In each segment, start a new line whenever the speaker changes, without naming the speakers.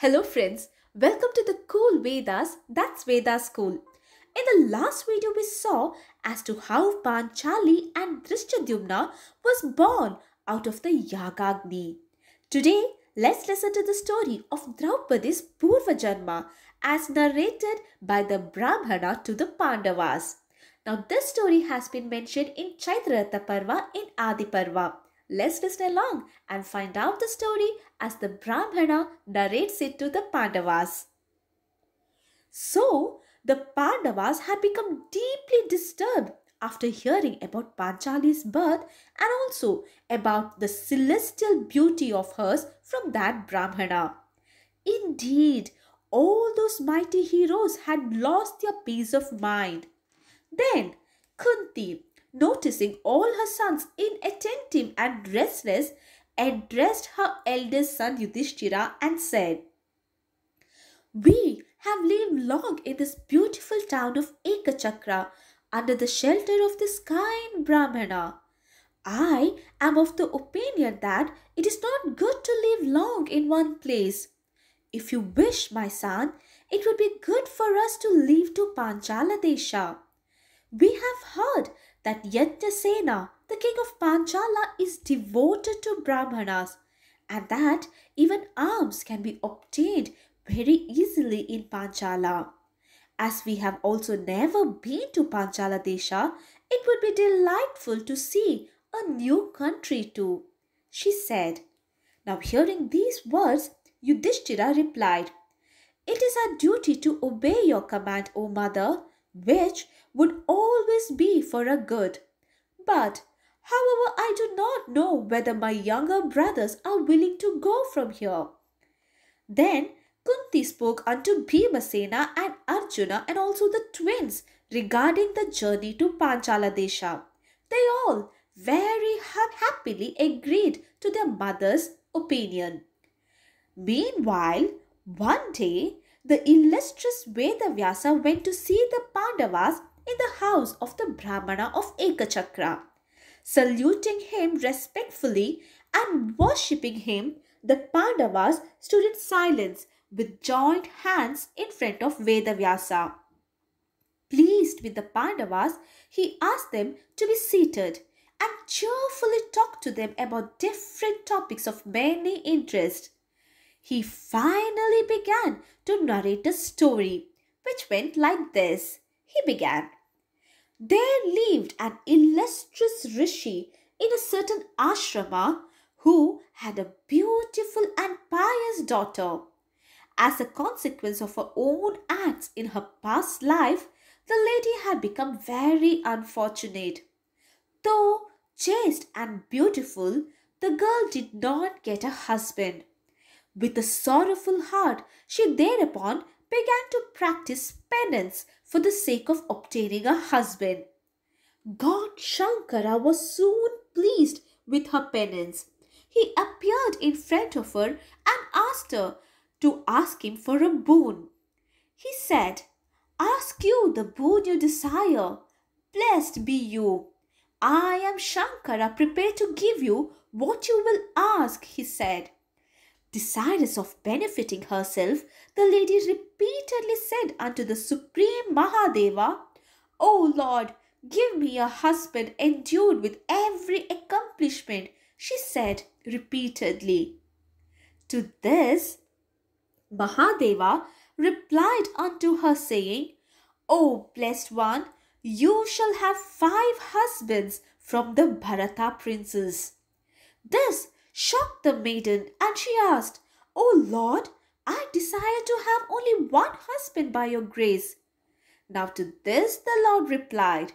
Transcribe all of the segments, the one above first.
Hello friends, welcome to the Cool Vedas, that's Veda School. In the last video we saw as to how Panchali and Drishtadyumna was born out of the Yagagni. Today, let's listen to the story of Draupadi's Poorvajanma as narrated by the Brahmana to the Pandavas. Now this story has been mentioned in Chaitraratha Parva in Adi Parva. Let's listen along and find out the story as the Brahmana narrates it to the Pandavas. So, the Pandavas had become deeply disturbed after hearing about Panchali's birth and also about the celestial beauty of hers from that Brahmana. Indeed, all those mighty heroes had lost their peace of mind. Then Kunti, noticing all her sons inattentive and restless, addressed her eldest son Yudhishthira and said, "We have lived long in this beautiful town of Ekachakra under the shelter of this kind Brahmana. I am of the opinion that it is not good to live long in one place. If you wish, my son, it would be good for us to leave to Panchala Desha. We have heard that Yajnasena, the king of Panchala, is devoted to Brahmanas and that even alms can be obtained very easily in Panchala. As we have also never been to Panchala Desha, it would be delightful to see a new country too," she said. Now hearing these words, Yudhishthira replied, "It is our duty to obey your command, O mother, which would always be for our good. But, however, I do not know whether my younger brothers are willing to go from here." Then Kunti spoke unto Bhimasena and Arjuna and also the twins regarding the journey to Panchala Desha. They all very happily agreed to their mother's opinion. Meanwhile, one day, the illustrious Vedavyasa went to see the Pandavas in the house of the Brahmana of Ekachakra. Saluting him respectfully and worshipping him, the Pandavas stood in silence with joined hands in front of Vedavyasa. Pleased with the Pandavas, he asked them to be seated and cheerfully talked to them about different topics of many interest. He finally began to narrate a story, which went like this. He began, "There lived an illustrious rishi in a certain ashrama who had a beautiful and pious daughter. As a consequence of her own acts in her past life, the lady had become very unfortunate. Though chaste and beautiful, the girl did not get a husband. With a sorrowful heart, she thereupon began to practice penance for the sake of obtaining a husband. God Shankara was soon pleased with her penance. He appeared in front of her and asked her to ask him for a boon. He said, 'Ask you the boon you desire. Blessed be you. I am Shankara, prepared to give you what you will ask,' he said. Desirous of benefiting herself, the lady repeatedly said unto the Supreme Mahadeva, 'O Lord, give me a husband endued with every accomplishment,' she said repeatedly. To this, Mahadeva replied unto her saying, 'O blessed one, you shall have 5 husbands from the Bharata princes.' This shocked the maiden and she asked, 'O Lord, I desire to have only one husband by your grace.' Now to this the Lord replied,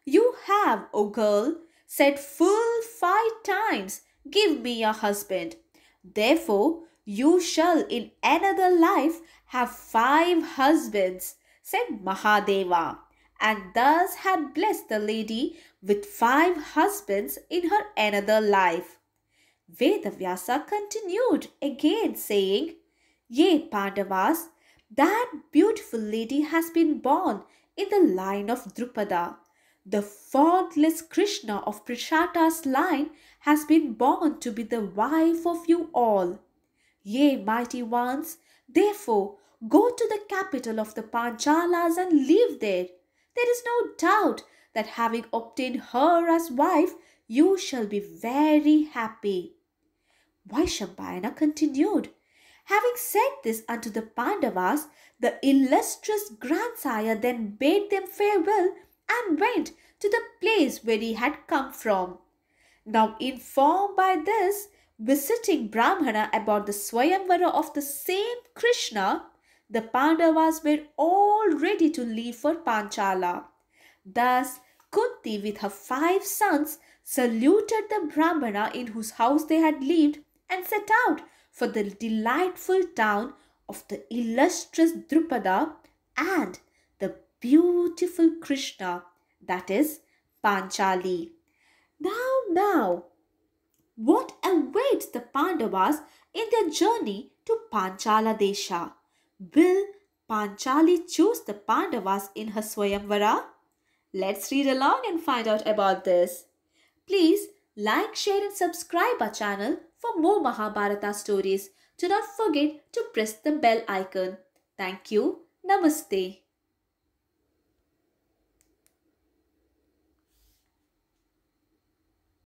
'You have, O girl, said full 5 times, "Give me a husband." Therefore, you shall in another life have 5 husbands,' said Mahadeva, and thus had blessed the lady with 5 husbands in her another life. Vedavyasa continued again saying, 'Yea, Pandavas, that beautiful lady has been born in the line of Drupada. The faultless Krishna of Prishata's line has been born to be the wife of you all. Ye mighty ones, therefore go to the capital of the Panchalas and live there. There is no doubt that having obtained her as wife, you shall be very happy. Vaishambhayana continued. Having said this unto the Pandavas, the illustrious grandsire then bade them farewell and went to the place where he had come from. Now informed by this visiting Brahmana about the Swayamvara of the same Krishna, the Pandavas were all ready to leave for Panchala. Thus, Kunti with her 5 sons saluted the Brahmana in whose house they had lived and set out for the delightful town of the illustrious Drupada and the beautiful Krishna, that is Panchali. Now, what awaits the Pandavas in their journey to Panchala Desha? Will Panchali choose the Pandavas in her Swayamvara? Let's read along and find out about this. Please like, share and subscribe our channel for more Mahabharata stories. Do not forget to press the bell icon. Thank you. Namaste.